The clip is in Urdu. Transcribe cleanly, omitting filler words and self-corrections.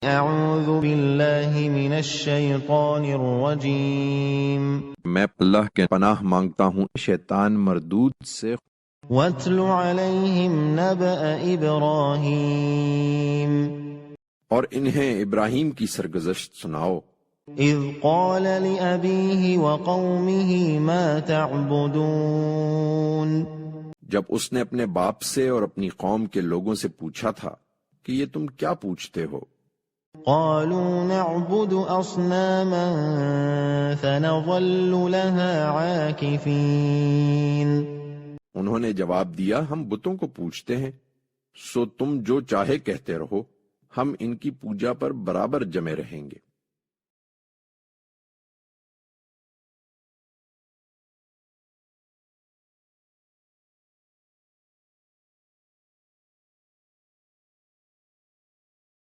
اعوذ باللہ من الشیطان الرجیم میں اللہ کے پناہ مانگتا ہوں شیطان مردود سے۔ وَاتْلُ عَلَيْهِمْ نَبَأَ إِبْرَاهِيمَ اور انہیں ابراہیم کی سرگزشت سناؤ۔ اذ قال لأبيه وقومه ما تعبدون جب اس نے اپنے باپ سے اور اپنی قوم کے لوگوں سے پوچھا تھا کہ یہ تم کیا پوچھتے ہو؟ قالوا نعبد أصناما فنظل لها عاكفين انہوں نے جواب دیا ہم بتوں کو پوچھتے ہیں، سو تم جو چاہے کہتے رہو، ہم ان کی پوجا پر برابر جمے رہیں گے۔